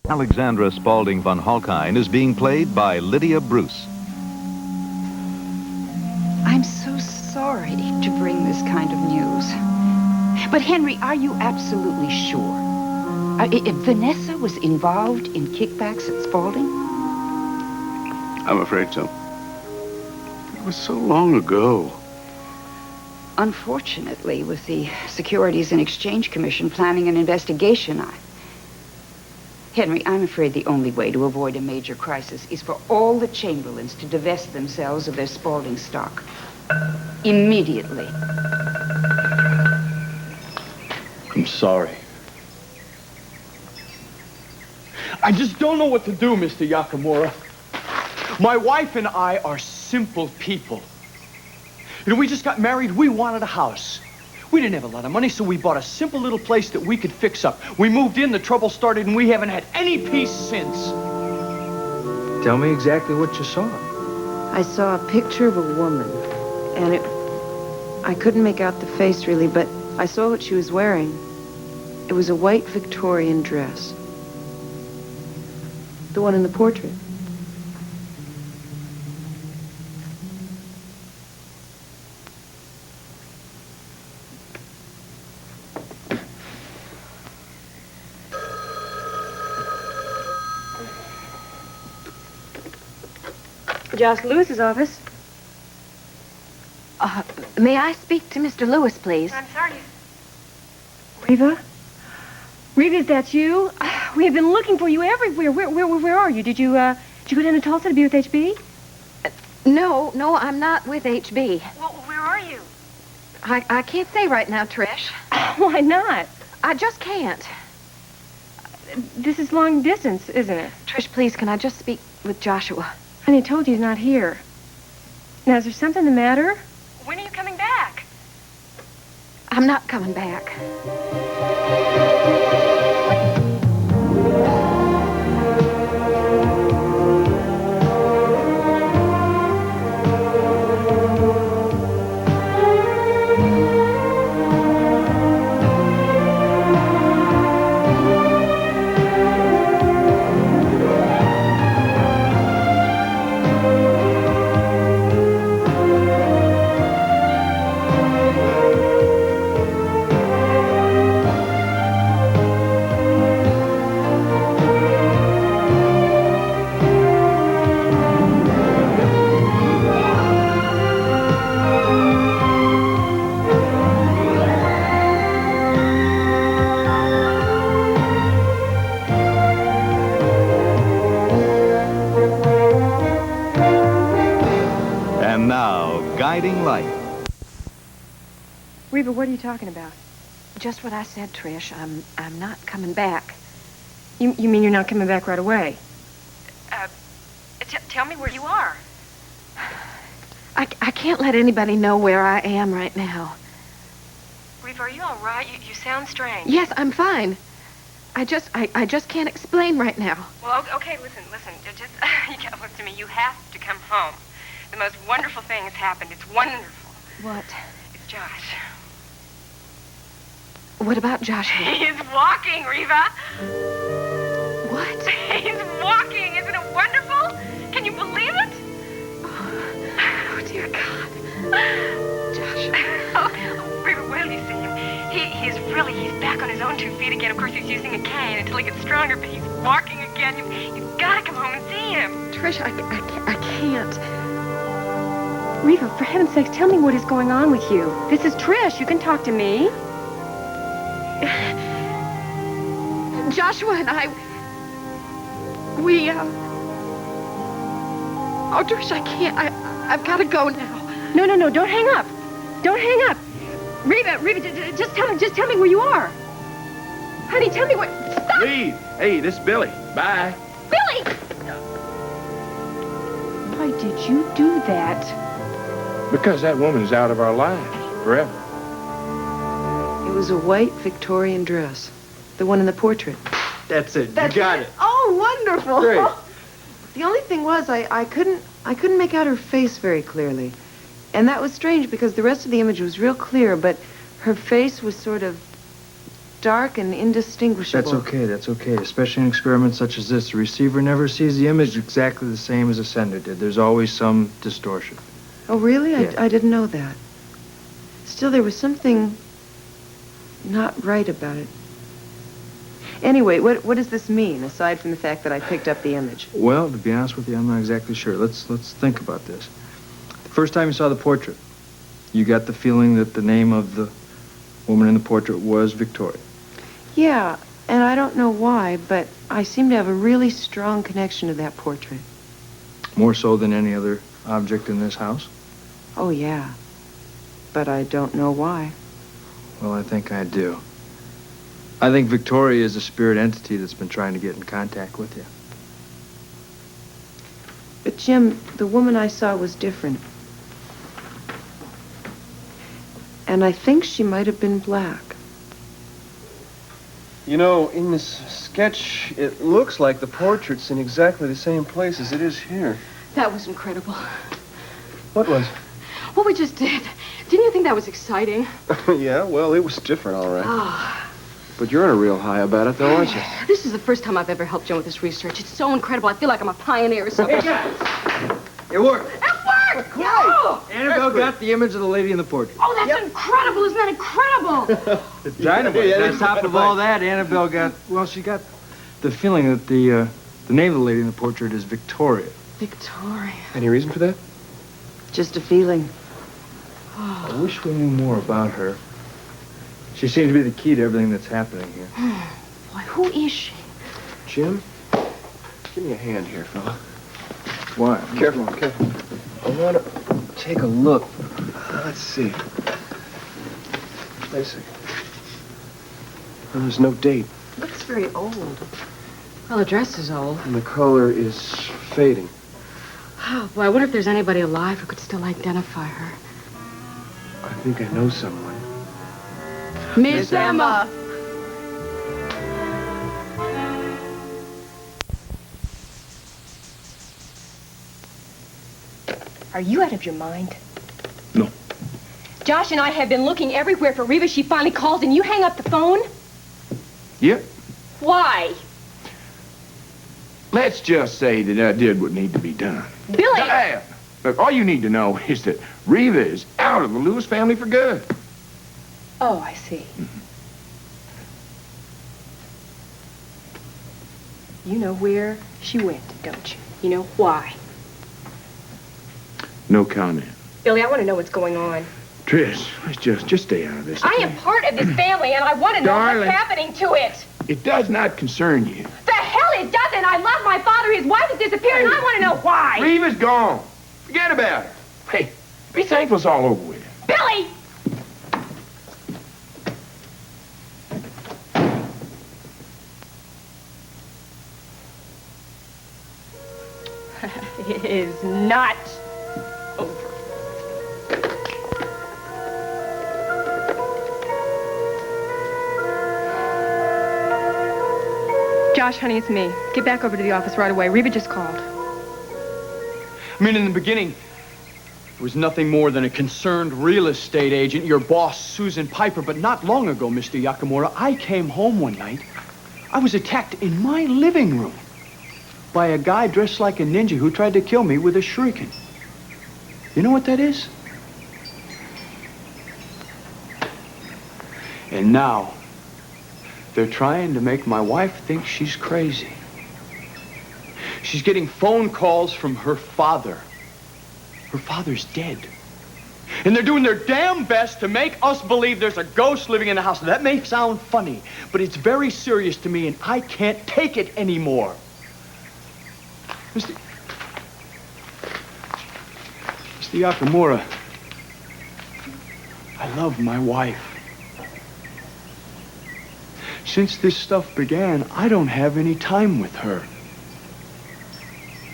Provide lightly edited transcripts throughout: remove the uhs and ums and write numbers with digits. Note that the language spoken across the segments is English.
Alexandra Spaulding von Holkine is being played by Lydia Bruce. I'm so sorry to bring this kind of news. But Henry, are you absolutely sure? If Vanessa was involved in kickbacks at Spaulding? I'm afraid so. It was so long ago. Unfortunately, with the Securities and Exchange Commission planning an investigation, Henry, I'm afraid the only way to avoid a major crisis is for all the Chamberlains to divest themselves of their Spaulding stock. Immediately. I'm sorry. I just don't know what to do, Mr. Yakamura. My wife and I are simple people. You know, we just got married. We wanted a house. We didn't have a lot of money, so we bought a simple little place that we could fix up. We moved in, the trouble started, and we haven't had any peace since. Tell me exactly what you saw. I saw a picture of a woman, and I couldn't make out the face really, but I saw what she was wearing. It was a white Victorian dress. The one in the portrait. Josh Lewis's office. May I speak to Mr. Lewis, please? I'm sorry. Reva? Reva, is that you? We have been looking for you everywhere. Where are you? Did you go down to Tulsa to be with HB? No, I'm not with HB. Well, where are you? I can't say right now, Trish. Why not? I just can't. This is long distance, isn't it? Trish, please, can I just speak with Joshua? Honey, I told you he's not here. Now, is there something the matter? When are you coming back? I'm not coming back. Guiding Light. Reva, what are you talking about? Just what I said, Trish. I'm not coming back. You mean you're not coming back right away? Tell me where you are. I can't let anybody know where I am right now. Reva, are you all right? You sound strange. Yes, I'm fine. I just can't explain right now. Well, okay, listen. You can't listen to me. You have to come home. The most wonderful thing has happened. It's wonderful. What? It's Josh. What about Joshua? He's walking, Reva. What? He's walking. Isn't it wonderful? Can you believe it? Oh dear God. Joshua. Oh, Reva, wait till you see him. He's back on his own 2 feet again. Of course, he's using a cane until he gets stronger, but he's walking again. You've got to come home and see him. Trish, I can't. Reva, for heaven's sakes, tell me what is going on with you. This is Trish. You can talk to me. Joshua and I... Oh, Trish, I can't. I've got to go now. No, don't hang up. Don't hang up. Reva, just tell me where you are. Honey, tell me what... Stop! Leave. Hey, this is Billy. Bye. Billy! Why did you do that? Because that woman's out of our lives forever. It was a white Victorian dress. The one in the portrait. That's it. You got it. Oh, wonderful. Great. The only thing was I couldn't make out her face very clearly. And that was strange because the rest of the image was real clear, but her face was sort of dark and indistinguishable. That's okay. Especially in experiments such as this. The receiver never sees the image exactly the same as the sender did. There's always some distortion. Oh, really? Yeah. I didn't know that. Still, there was something not right about it. Anyway, what does this mean, aside from the fact that I picked up the image? Well, to be honest with you, I'm not exactly sure. Let's think about this. The first time you saw the portrait, you got the feeling that the name of the woman in the portrait was Victoria. Yeah, and I don't know why, but I seem to have a really strong connection to that portrait. More so than any other object in this house? Oh, yeah. But I don't know why. Well, I think I do. I think Victoria is a spirit entity that's been trying to get in contact with you. But, Jim, the woman I saw was different. And I think she might have been black. You know, in this sketch, it looks like the portrait's in exactly the same place as it is here. That was incredible. What was? What we just did. Didn't you think that was exciting? Yeah, well, it was different, all right. Oh. But you're in a real high about it, though, aren't you? This is the first time I've ever helped Jim with this research. It's so incredible. I feel like I'm a pioneer or something. Hey, guys! It worked. It worked! No! Annabelle got the image of the lady in the portrait. Oh, that's incredible. Isn't that incredible? It's dynamite. Yeah, On top of all that, Annabelle got, well, she got the feeling that the name of the lady in the portrait is Victoria. Victoria. Any reason for that? Just a feeling. I wish we knew more about her. She seems to be the key to everything that's happening here. Boy, who is she? Jim, give me a hand here, fella. Why? Careful, careful. I want to take a look. Let's see. Wait a second. Well, there's no date, Looks very old. Well, the dress is old. and the color is fading. Oh, boy, I wonder if there's anybody alive who could still identify her. I think I know someone. Miss Emma. Are you out of your mind? No. Josh and I have been looking everywhere for Reva. She finally calls and you hang up the phone? Yep. Why? Let's just say that I did what needed to be done. Billy! Now, look, all you need to know is that Reva is out of the Lewis family for good. Oh, I see. You know where she went, don't you? You know why? No comment. Billy, I want to know what's going on. Trish, let's just stay out of this. I am part of this family, and I want to know Darling. what's happening to it. It does not concern you. The hell it doesn't! I love my father. His wife has disappeared, and I want to know why. Reva's gone. Forget about her. Hey, be thankful it's all over with. Billy! It is not over. Josh, honey, it's me. Get back over to the office right away. Reva just called. I mean, in the beginning, it was nothing more than a concerned real estate agent, your boss, Susan Piper. But not long ago, Mr. Yakamura, I came home one night. I was attacked in my living room by a guy dressed like a ninja who tried to kill me with a shuriken. You know what that is? And now, they're trying to make my wife think she's crazy. She's getting phone calls from her father. Her father's dead. And they're doing their damn best to make us believe there's a ghost living in the house. That may sound funny, but it's very serious to me, and I can't take it anymore. Mr. Yakamura, I love my wife. Since this stuff began, I don't have any time with her.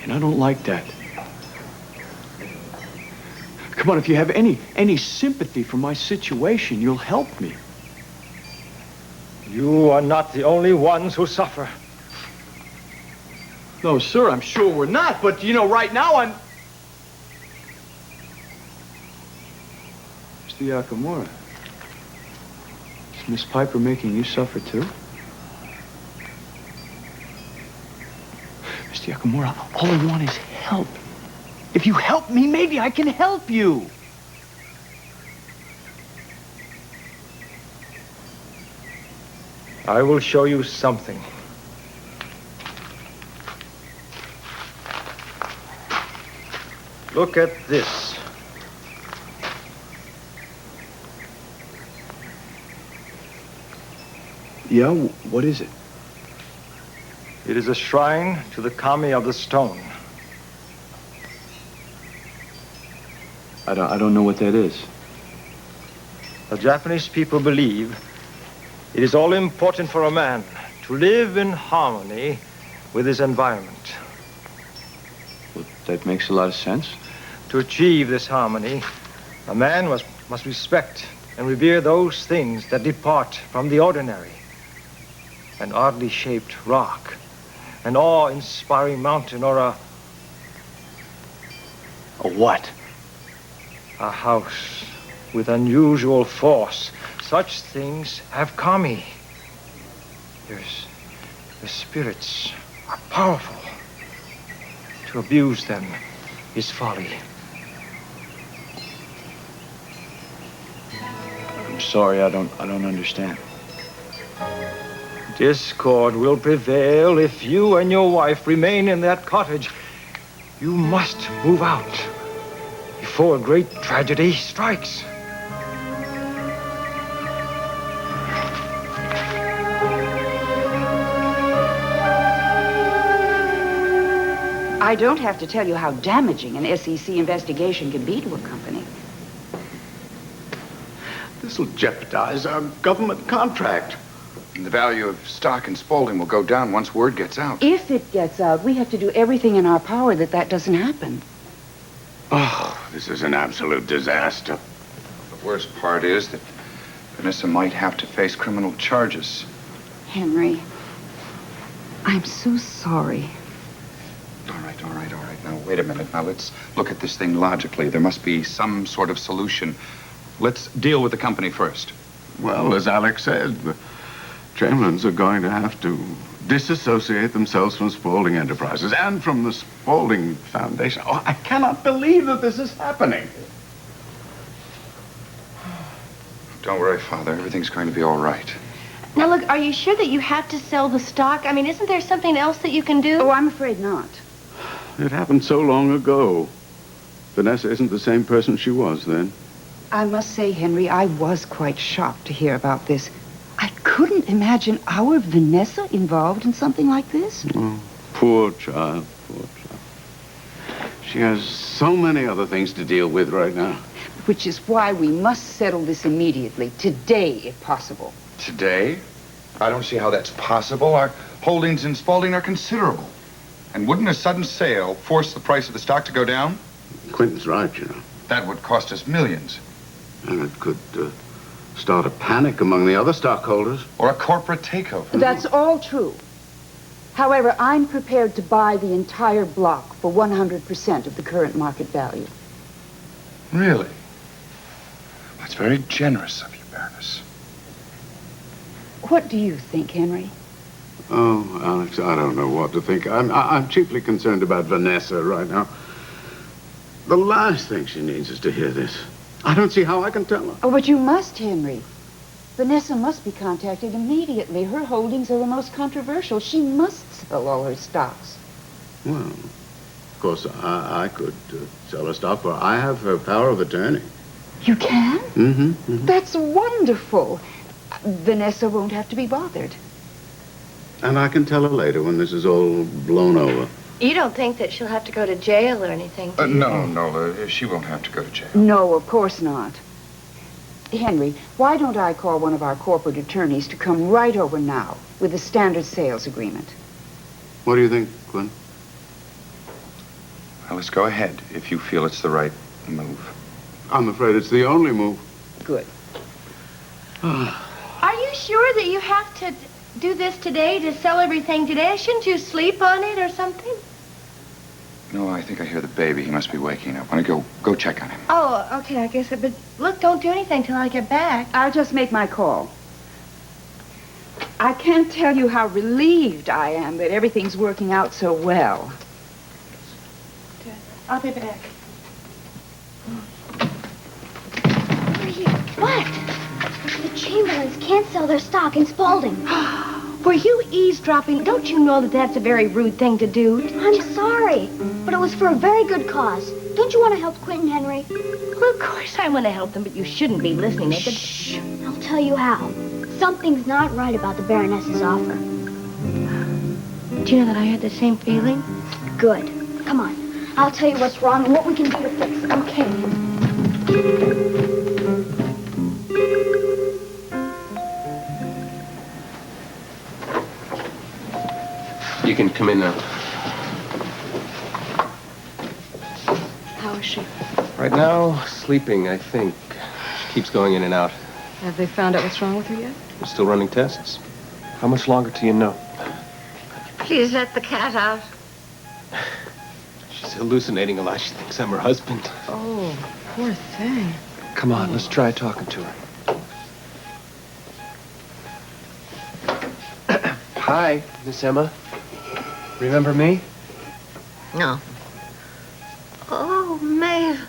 And I don't like that. Come on, if you have any sympathy for my situation, you'll help me. You are not the only ones who suffer. No, sir, I'm sure we're not, but, you know, right now I'm... Mr. Yakamura. Is Miss Piper making you suffer too? Mr. Yakamura, all I want is help. If you help me, maybe I can help you. I will show you something. Look at this. Yeah, what is it? It is a shrine to the Kami of the stone. I don't know what that is. The Japanese people believe it is all important for a man to live in harmony with his environment. Well, that makes a lot of sense. To achieve this harmony, a man must respect and revere those things that depart from the ordinary. An oddly shaped rock, an awe-inspiring mountain, or a what? A house with unusual force. Such things have kami. The spirits are powerful. To abuse them is folly. I'm sorry, I don't understand. Discord will prevail if you and your wife remain in that cottage. You must move out before a great tragedy strikes. I don't have to tell you how damaging an SEC investigation can be to a company. This will jeopardize our government contract. And the value of stock in Spaulding will go down once word gets out. If it gets out, we have to do everything in our power that doesn't happen. Oh, this is an absolute disaster. The worst part is that Vanessa might have to face criminal charges. Henry, I'm so sorry. All right. Now, wait a minute. Now, let's look at this thing logically. There must be some sort of solution. Let's deal with the company first. Well, as Alex said, the Chamberlains are going to have to disassociate themselves from Spaulding Enterprises and from the Spaulding Foundation. Oh, I cannot believe that this is happening. Don't worry, Father. Everything's going to be all right. Now, look, are you sure that you have to sell the stock? I mean, isn't there something else that you can do? Oh, I'm afraid not. It happened so long ago. Vanessa isn't the same person she was then. I must say, Henry, I was quite shocked to hear about this. I couldn't imagine our Vanessa involved in something like this. Oh, poor child, poor child. She has so many other things to deal with right now. Which is why we must settle this immediately, today, if possible. Today? I don't see how that's possible. Our holdings in Spaulding are considerable. And wouldn't a sudden sale force the price of the stock to go down? Quentin's right, you know. That would cost us millions. And it could start a panic among the other stockholders. Or a corporate takeover. That's all true. However, I'm prepared to buy the entire block for 100% of the current market value. Really? That's very generous of you, Baroness. What do you think, Henry? Oh, Alex, I don't know what to think. I'm chiefly concerned about Vanessa right now. The last thing she needs is to hear this. I don't see how I can tell her. Oh, but you must, Henry. Vanessa must be contacted immediately. Her holdings are the most controversial. She must sell all her stocks. Well, of course, I could sell her stock, but I have her power of attorney. You can? Mm-hmm. That's wonderful. Vanessa won't have to be bothered. And I can tell her later when this is all blown over. You don't think that she'll have to go to jail or anything, do you? No, Nola, she won't have to go to jail. No, of course not. Henry, why don't I call one of our corporate attorneys to come right over now with a standard sales agreement? What do you think, Glenn? Well, let's go ahead if you feel it's the right move. I'm afraid it's the only move. Good. Are you sure that you have to do this today, to sell everything today? Shouldn't you sleep on it or something? No, I think I hear the baby. He must be waking up. Why don't you go check on him? Oh, okay, I guess. But look, don't do anything till I get back. I'll just make my call. I can't tell you how relieved I am that everything's working out so well. I'll be back. What? The Chamberlains can't sell their stock in Spaulding. Were you eavesdropping? Don't you know that that's a very rude thing to do? I'm sorry, but it was for a very good cause. Don't you want to help Quentin, Henry? Well, of course I want to help them, but you shouldn't be listening. Shh. I'll tell you how. Something's not right about the Baroness's offer. Do you know that I had the same feeling? Good. Come on. I'll tell you what's wrong and what we can do to fix it. Okay. You can come in now. How is she? Right now, sleeping, I think. She keeps going in and out. Have they found out what's wrong with her yet? We're still running tests. How much longer till you know? Please let the cat out. She's hallucinating a lot. She thinks I'm her husband. Oh, poor thing. Come on, let's try talking to her. Hi, Miss Emma. Remember me? No. Oh, Maeve.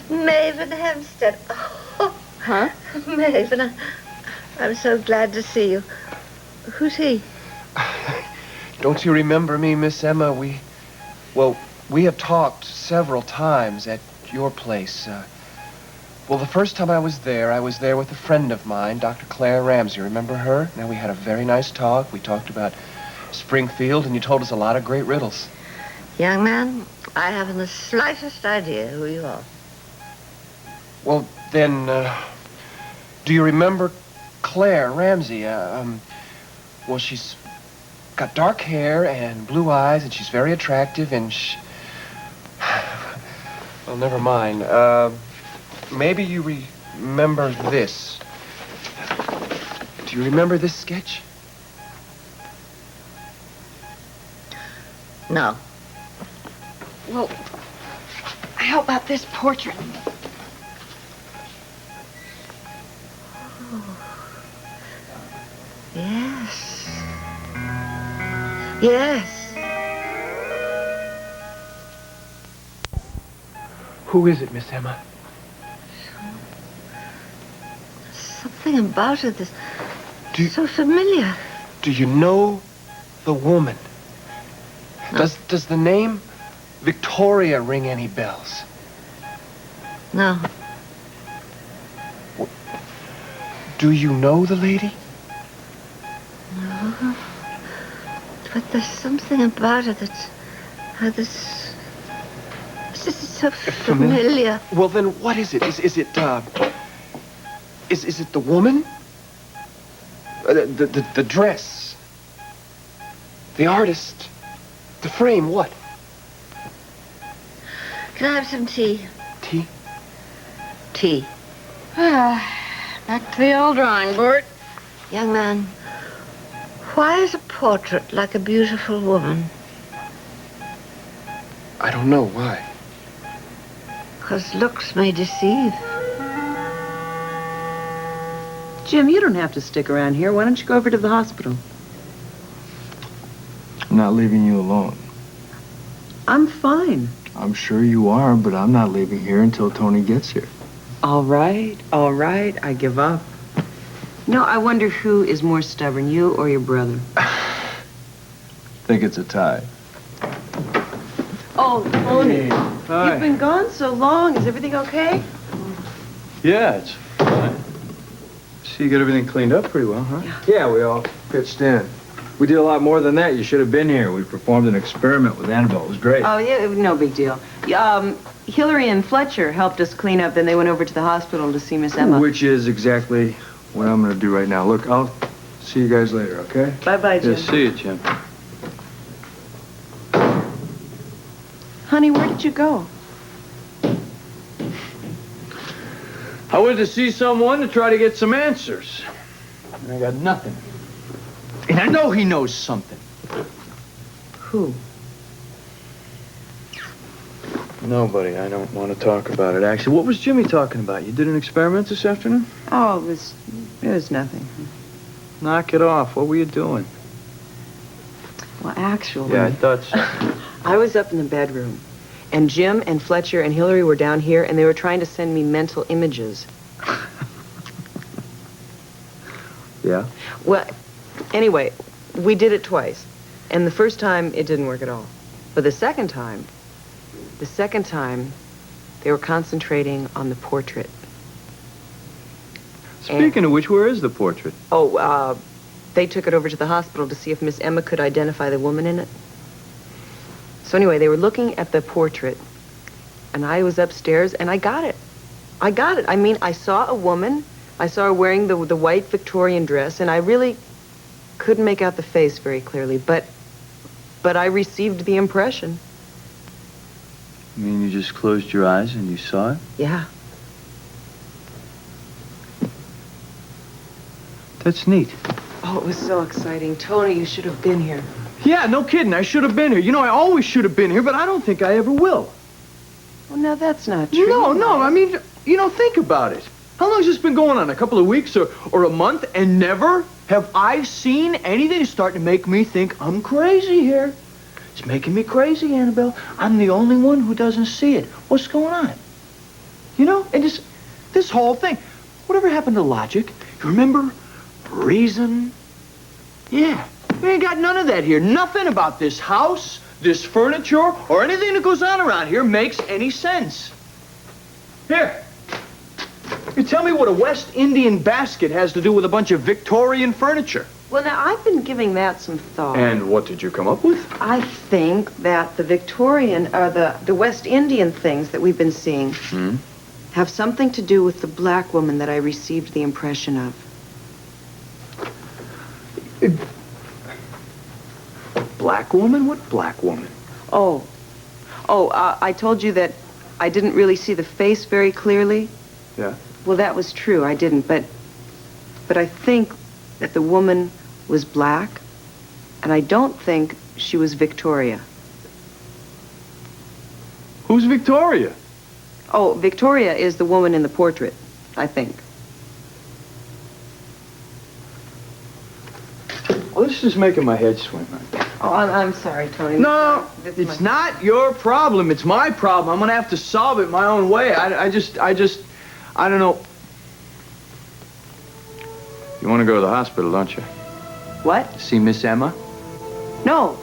Maven Hempstead. Oh, Huh? Maven, I'm so glad to see you. Who's he? Don't you remember me, Miss Emma? We have talked several times at your place. Well, the first time I was there with a friend of mine, Dr. Claire Ramsey. Remember her? Now, we had a very nice talk. We talked about Springfield, and you told us a lot of great riddles. Young man, I haven't the slightest idea who you are. Well, then, do you remember Claire Ramsey? Well, she's got dark hair and blue eyes, and she's very attractive, and well, never mind. Maybe you remember this. Do you remember this sketch? No. Well, how about this portrait? Yes. Yes. Who is it, Miss Emma? Something about it that's so familiar. Do you know the woman? No. Does the name Victoria ring any bells? No. Do you know the lady? No. But there's something about it that's so familiar. Well, then what is it? Is it the woman? The dress? The artist? The frame? What? Can I have some tea? Tea? Tea. Back to the old drawing board. Young man, why is a portrait like a beautiful woman? I don't know. Why? Because looks may deceive. Jim, you don't have to stick around here. Why don't you go over to the hospital? I'm not leaving you alone. I'm fine. I'm sure you are, but I'm not leaving here until Tony gets here. All right, I give up. No, I wonder who is more stubborn, you or your brother? Think it's a tie. Oh, Tony. Hi. You've been gone so long. Is everything okay? Yeah, it's fine. So you got everything cleaned up pretty well, huh? Yeah, we all pitched in. We did a lot more than that. You should have been here. We performed an experiment with Annabelle. It was great. Oh, yeah, no big deal. Hillary and Fletcher helped us clean up, then they went over to the hospital to see Miss Emma. Which is exactly what I'm going to do right now. Look, I'll see you guys later, okay? Bye-bye, Jim. Yeah, see you, Jim. Honey, where did you go? I went to see someone to try to get some answers. And I got nothing. And I know he knows something. Who? Nobody. I don't want to talk about it. Actually, what was Jimmy talking about? You did an experiment this afternoon? Oh, it was nothing. Knock it off. What were you doing? Well, actually... Yeah, I thought so. I was up in the bedroom, and Jim and Fletcher and Hillary were down here, and they were trying to send me mental images. Yeah? Well, anyway, we did it twice. And the first time, it didn't work at all. But the second time, they were concentrating on the portrait. Speaking of which, where is the portrait? Oh, they took it over to the hospital to see if Miss Emma could identify the woman in it. So anyway, they were looking at the portrait, and I was upstairs, and I got it. I mean, I saw a woman. I saw her wearing the white Victorian dress, and I really couldn't make out the face very clearly, but I received the impression. You mean you just closed your eyes and you saw it? Yeah. That's neat. Oh, it was so exciting. Tony, you should have been here. Yeah, no kidding. I should have been here. You know, I always should have been here, but I don't think I ever will. Well, now that's not true. No. I mean, you know, think about it. How long has this been going on? A couple of weeks or a month? And never have I seen anything that's starting to make me think I'm crazy here. It's making me crazy, Annabelle. I'm the only one who doesn't see it. What's going on? You know, and this whole thing. Whatever happened to logic? You remember? Reason? Yeah. We ain't got none of that here. Nothing about this house, this furniture, or anything that goes on around here makes any sense. Here. You tell me what a West Indian basket has to do with a bunch of Victorian furniture. Well, now, I've been giving that some thought. And what did you come up with? I think that the Victorian, or the West Indian things that we've been seeing have something to do with the black woman that I received the impression of. Black woman? What black woman? I told you that I didn't really see the face very clearly. Yeah. Well, that was true. I didn't, but I think that the woman was black, and I don't think she was Victoria. Who's Victoria? Oh, Victoria is the woman in the portrait, I think. Well, this is making my head swim. Oh, I'm sorry, Tony. No, it's not your problem. It's my problem. I'm gonna have to solve it my own way. I don't know. You want to go to the hospital, don't you? What? See Miss Emma? No.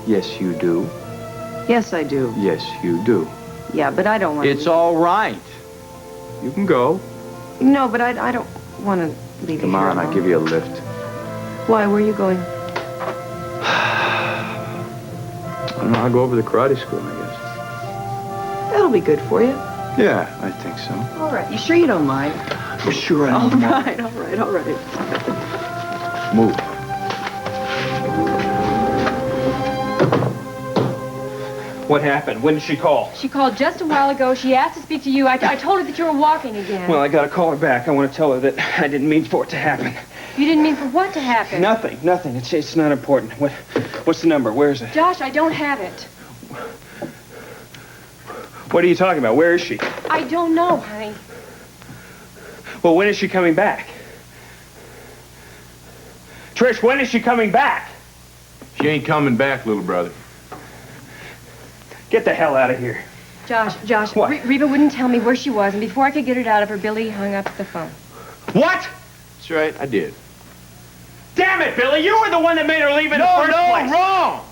Yes, you do. Yes, I do. Yes, you do. Yeah, but I don't want to. It's all right. You can go. No, but I don't want to leave you Come here on, alone. I'll give you a lift. Why? Where are you going? I don't know. I'll go over to the karate school, I guess. That'll be good for you. Yeah, I think so. All right. You sure you don't mind? I'm sure I All don't right, all right, all right. Move. What happened? When did she call? She called just a while ago. She asked to speak to you. I told her that you were walking again. Well, I gotta call her back. I want to tell her that I didn't mean for it to happen. You didn't mean for what to happen? Nothing. It's not important. What's the number? Where is it? Josh, I don't have it. What are you talking about? Where is she? I don't know, honey. Well, when is she coming back? Trish, when is she coming back? She ain't coming back, little brother. Get the hell out of here. Josh, What? Reva wouldn't tell me where she was, and before I could get it out of her, Billy hung up the phone. What? That's right, I did. Damn it, Billy! You were the one that made her leave in the first place. Wrong!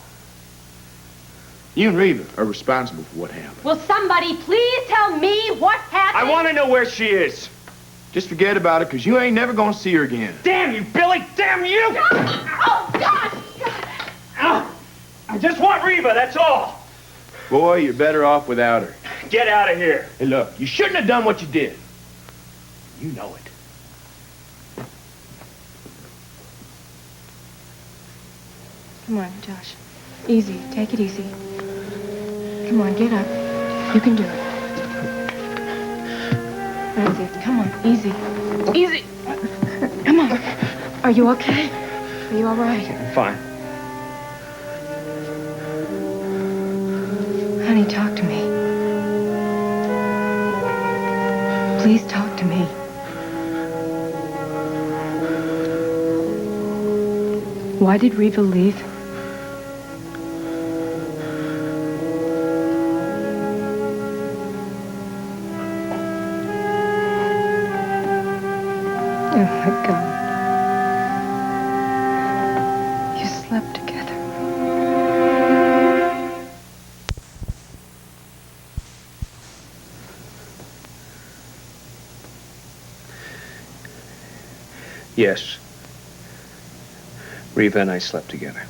You and Reva are responsible for what happened. Will somebody please tell me what happened? I want to know where she is. Just forget about it, because you ain't never gonna see her again. Damn you, Billy! Damn you! Oh, God! I just want Reva, that's all. Boy, you're better off without her. Get out of here. Hey, look, you shouldn't have done what you did. You know it. Come on, Josh. Easy. Take it easy. Come on, get up. You can do it. That's it. Come on, easy. Easy. Come on. Are you okay? Are you all right? I'm fine. Honey, talk to me. Please talk to me. Why did Reva leave? Oh, my God. You slept together. Yes. Reva and I slept together.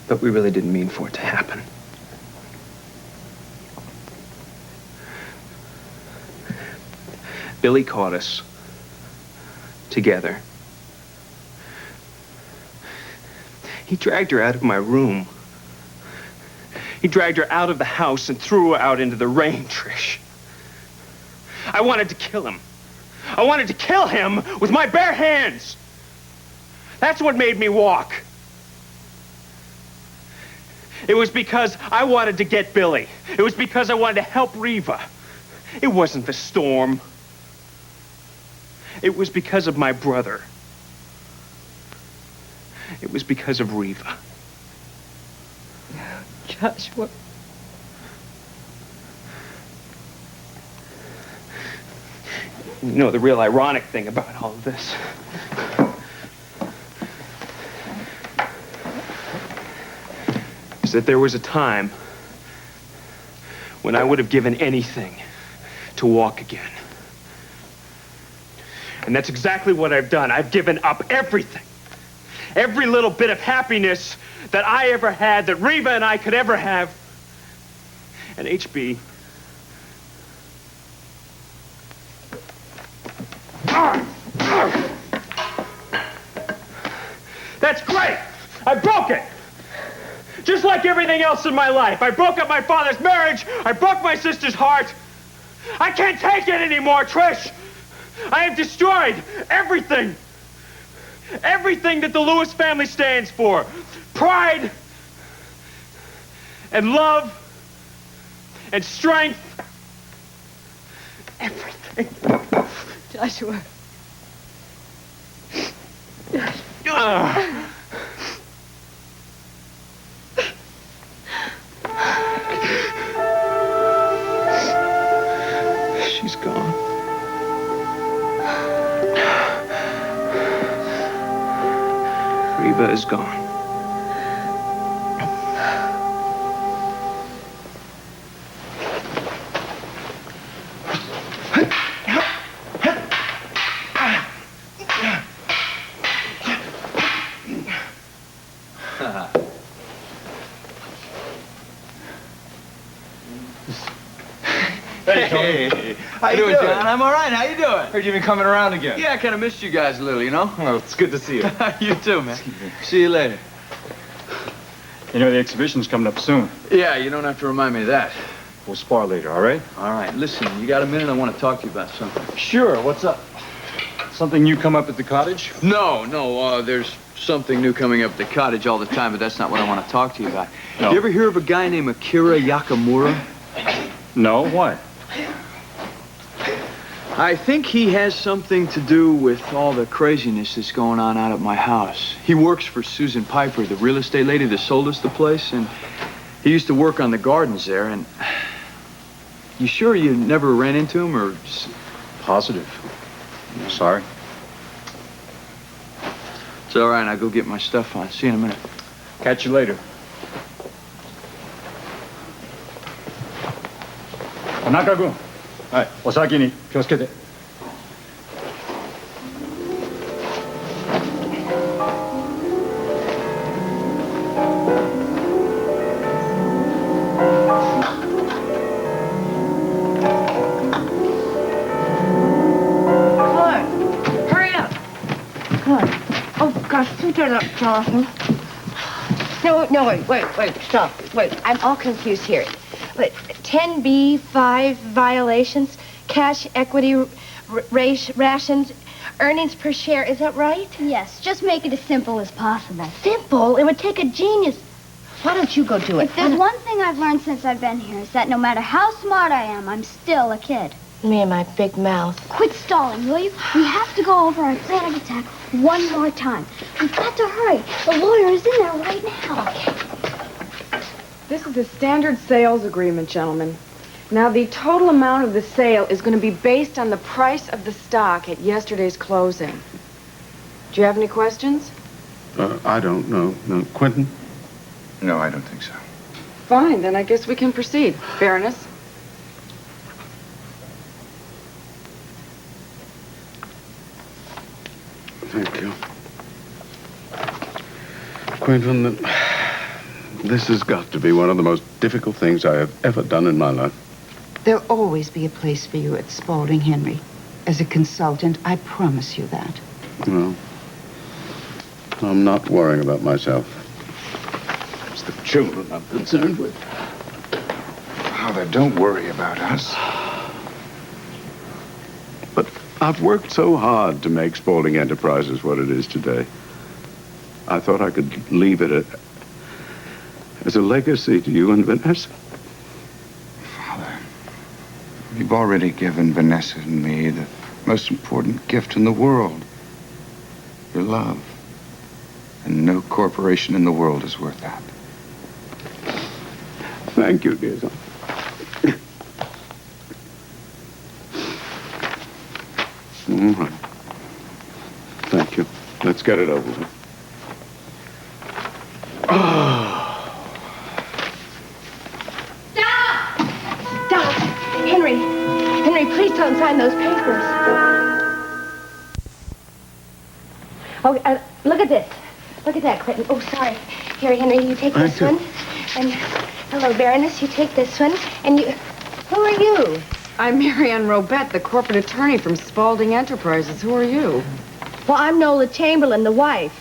But we really didn't mean for it to happen. Billy caught us together. He dragged her out of my room. He dragged her out of the house and threw her out into the rain, Trish. I wanted to kill him. I wanted to kill him with my bare hands. That's what made me walk. It was because I wanted to get Billy. It was because I wanted to help Reva. It wasn't the storm. It was because of my brother. It was because of Reva. Joshua. You know, the real ironic thing about all of this is that there was a time when I would have given anything to walk again. And that's exactly what I've done. I've given up everything. Every little bit of happiness that I ever had, that Reva and I could ever have. And HB, that's great! I broke it! Just like everything else in my life. I broke up my father's marriage. I broke my sister's heart. I can't take it anymore, Trish! I have destroyed everything. Everything that the Lewis family stands for. Pride and love and strength. Everything. Joshua. She's gone. Reva is gone. Hey, how you doing, John? I'm all right. How you doing? Heard you've been coming around again. Yeah, I kind of missed you guys a little, you know? Well, it's good to see you. You too, man. See you later. You know, the exhibition's coming up soon. Yeah, you don't have to remind me of that. We'll spar later, all right? All right, listen, you got a minute? I want to talk to you about something. Sure. What's up? Something new come up at the cottage? No, there's something new coming up at the cottage all the time, but that's not what I want to talk to you about. No. You ever hear of a guy named Akira Yakamura? No. Why? I think he has something to do with all the craziness that's going on out at my house. He works for Susan Piper, the real estate lady that sold us the place, and he used to work on the gardens there, and... You sure you never ran into him, or... Positive. Sorry. It's all right, I'll go get my stuff on. See you in a minute. Catch you later. Tanaka-kun. はい、お先に気をつけて。No, wait, stop. Wait, I'm all confused here. Wait, 10B5 violations, cash equity rations, earnings per share, is that right? Yes, just make it as simple as possible. Simple? It would take a genius. Why don't you go do it? If there's one thing I've learned since I've been here, is that no matter how smart I am, I'm still a kid. Me and my big mouth. Quit stalling, will you? We have to go over our plan of attack one more time. We've got to hurry. The lawyer is in there right now. Okay. This is a standard sales agreement, gentlemen. Now, the total amount of the sale is going to be based on the price of the stock at yesterday's closing. Do you have any questions? I don't know. No. Quentin? No, I don't think so. Fine, then I guess we can proceed. Baroness? Thank you. Quentin, this has got to be one of the most difficult things I have ever done in my life. There'll always be a place for you at Spaulding, Henry. As a consultant, I promise you that. Well, I'm not worrying about myself. It's the children I'm concerned with. Father, don't worry about us. But I've worked so hard to make Spaulding Enterprises what it is today. I thought I could leave it as a legacy to you and Vanessa. Father, you've already given Vanessa and me the most important gift in the world. Your love. And no corporation in the world is worth that. Thank you, dear son. All right. Thank you. Let's get it over with. Stop! Henry! Henry, please don't sign those papers. Oh, look at this. Look at that, Clinton. Oh, sorry. Here, Henry, you take this one. And, hello, Baroness, you take this one. And you... Who are you? I'm Marianne Robett, the corporate attorney from Spaulding Enterprises. Who are you? Well, I'm Nola Chamberlain, the wife.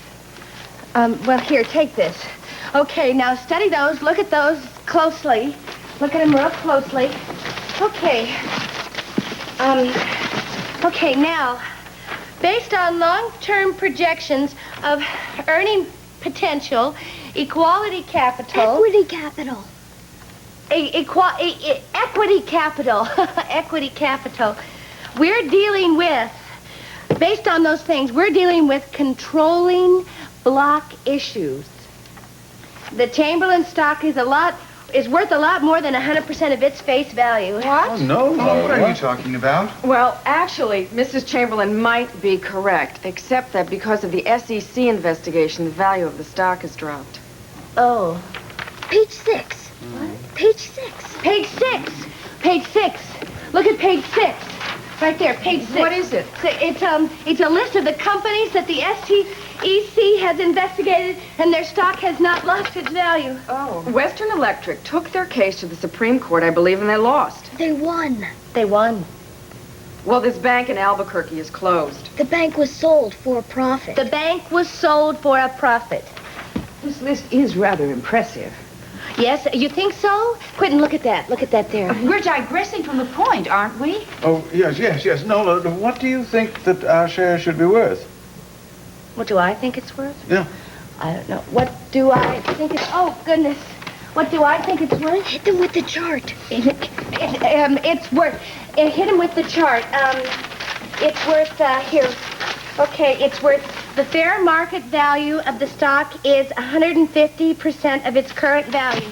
Well, here, take this. Okay, now study those. Look at those closely. Look at them real closely. Okay. Okay, now, based on long-term projections of earning potential, equality capital... Equity capital. Equity capital. Equity capital. We're dealing with, based on those things, we're dealing with controlling block issues. The Chamberlain stock is worth a lot more than 100% of its face value. What? Oh, no. What are you talking about? Well, actually, Mrs. Chamberlain might be correct, except that because of the SEC investigation, the value of the stock has dropped. Oh. Page 6. What? Page 6. Page 6. Page 6. Look at page 6. Right there, page 6. What is it? It's a list of the companies that the SEC has investigated, and their stock has not lost its value. Oh. Western Electric took their case to the Supreme Court, I believe, and they lost. They won. They won. Well, this bank in Albuquerque is closed. The bank was sold for a profit. The bank was sold for a profit. This list is rather impressive. Yes, you think so? Quentin, look at that. Look at that there. We're digressing from the point, aren't we? Oh, yes. Nola, what do you think that our share should be worth? What do I think it's worth? Yeah. I don't know. What do I think it's... Oh, goodness. What do I think it's worth? Hit them with the chart. It's worth... hit him with the chart. It's worth, here. Okay, it's worth... The fair market value of the stock is 150% of its current value.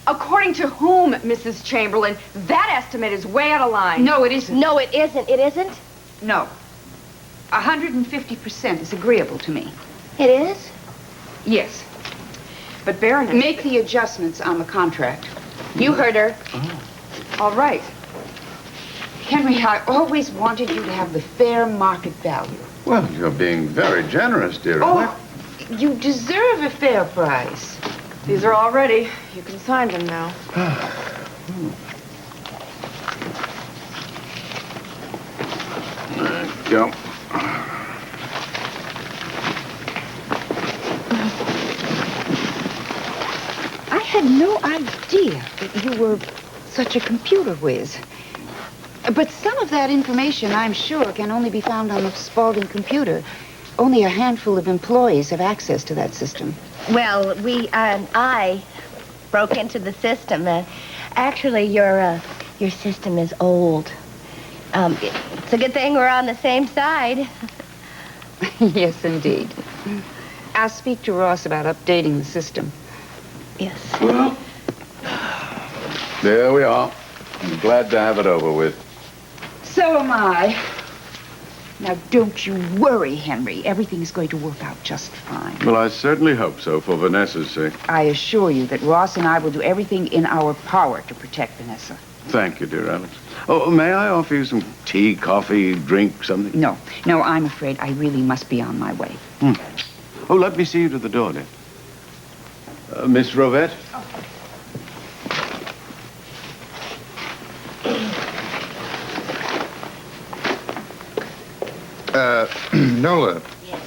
According to whom, Mrs. Chamberlain? That estimate is way out of line. No, it isn't. No, it isn't. It isn't? No. 150% is agreeable to me. It is? Yes. But Baroness... Make the adjustments on the contract. You heard her. Oh. All right. Henry, I always wanted you to have the fair market value. Well, you're being very generous, dear. Oh, you deserve a fair price. These are all ready. You can sign them now. There you go. I had no idea that you were such a computer whiz. But some of that information, I'm sure, can only be found on the Spaulding computer. Only a handful of employees have access to that system. Well, I broke into the system. Actually, your system is old. It's a good thing we're on the same side. Yes, indeed. I'll speak to Ross about updating the system. Yes. Well, there we are. I'm glad to have it over with. So am I. Now, don't you worry, Henry. Everything's going to work out just fine. Well, I certainly hope so, for Vanessa's sake. I assure you that Ross and I will do everything in our power to protect Vanessa. Thank you, dear Alex. Oh, may I offer you some tea, coffee, drink, something? No, I'm afraid I really must be on my way. Oh, let me see you to the door, dear. Miss Rovette? Nola. Yes.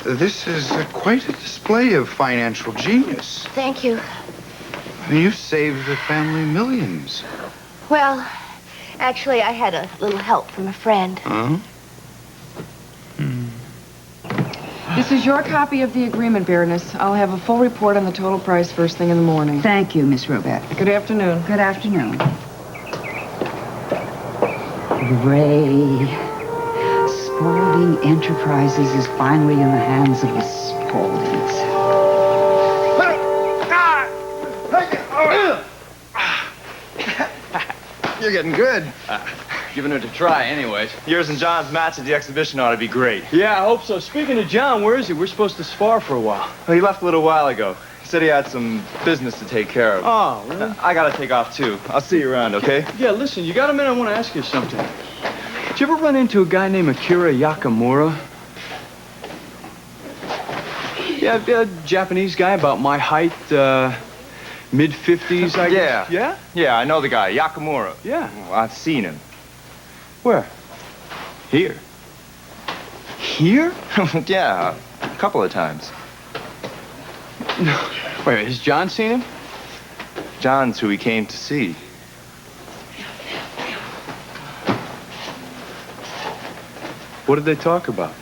This is quite a display of financial genius. Thank you. You've saved the family millions. Well, actually, I had a little help from a friend. Huh? This is your copy of the agreement, Baroness. I'll have a full report on the total price first thing in the morning. Thank you, Miss Robert. Good afternoon. Good afternoon. Hooray. Spaulding Enterprises is finally in the hands of the Spauldings. You're getting good. Giving it a try, anyways. Yours and John's match at the exhibition ought to be great. Yeah, I hope so. Speaking of John, where is he? We're supposed to spar for a while. Well, he left a little while ago. He said he had some business to take care of. Oh, really? I gotta take off, too. I'll see you around, okay? Yeah, listen, you got a minute? I want to ask you something. Did you ever run into a guy named Akira Yakamura? Yeah, a Japanese guy about my height, mid-50s, I guess. Yeah? Yeah, I know the guy, Yakamura. Yeah. Well, I've seen him. Where? Here. Here? Yeah, a couple of times. No. Wait, has John seen him? John's who he came to see. What did they talk about?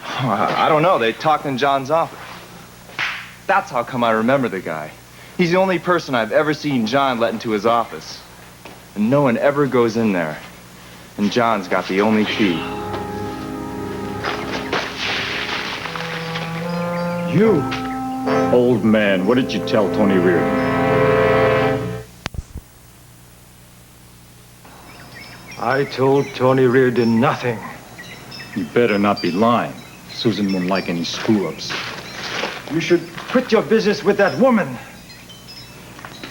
Oh, I don't know. They talked in John's office. That's how come I remember the guy. He's the only person I've ever seen John let into his office. And no one ever goes in there. And John's got the only key. You? Old man, what did you tell Tony Reardon? I told Tony Reardon nothing. You better not be lying. Susan won't like any screw-ups. You should quit your business with that woman.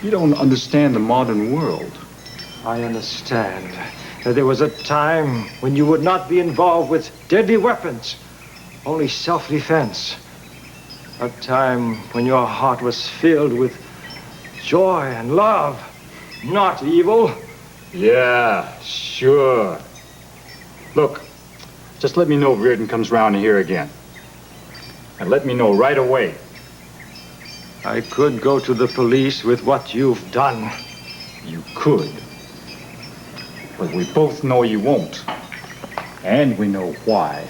You don't understand the modern world. I understand that there was a time when you would not be involved with deadly weapons, only self-defense. A time when your heart was filled with joy and love, not evil. Yeah, sure. Look, just let me know if Reardon comes round here again. And let me know right away. I could go to the police with what you've done. You could. But we both know you won't. And we know why.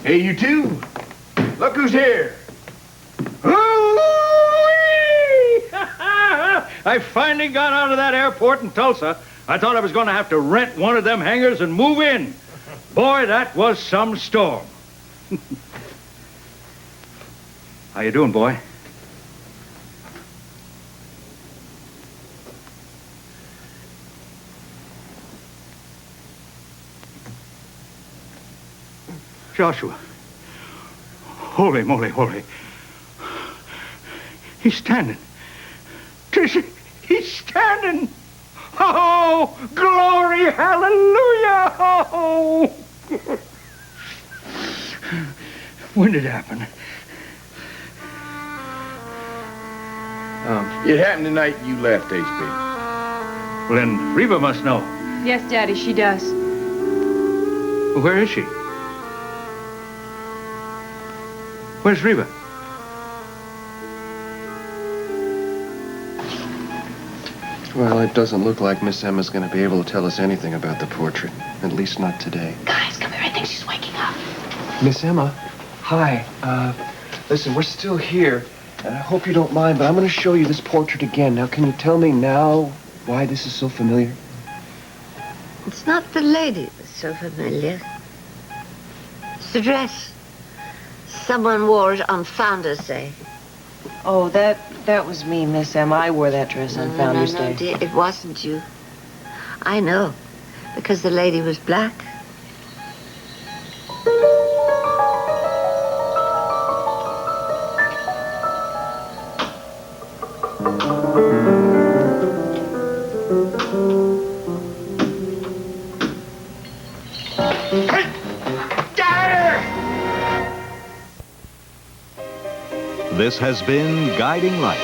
Hey, you two. Look who's here. I finally got out of that airport in Tulsa. I thought I was going to have to rent one of them hangars and move in. Boy, that was some storm. How you doing, boy? Joshua. Holy moly, holy. He's standing. Tracy, he's standing. Oh, glory, hallelujah. Oh. When did it happen? It happened the night you left, H.B. Well, then Reva must know. Yes, Daddy, she does. Well, where is she? Where's Reva? Well, it doesn't look like Miss Emma's going to be able to tell us anything about the portrait. At least not today. Guys, come here. I think she's waking up. Miss Emma, hi. Listen, we're still here, and I hope you don't mind, but I'm going to show you this portrait again. Now, can you tell me now why this is so familiar? It's not the lady that's so familiar. It's the dress. Someone wore it on Founder's Day. Oh, that was me, Miss Emma. I wore that dress on Founder's Day. No, dear, it wasn't you. I know, because the lady was black. This has been Guiding Light.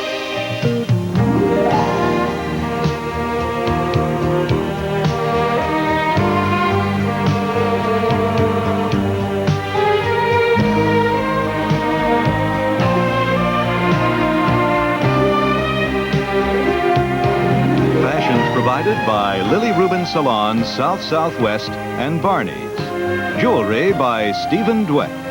Fashions provided by Lily Rubin Salon, South Southwest, and Barney's. Jewelry by Stephen Dweck.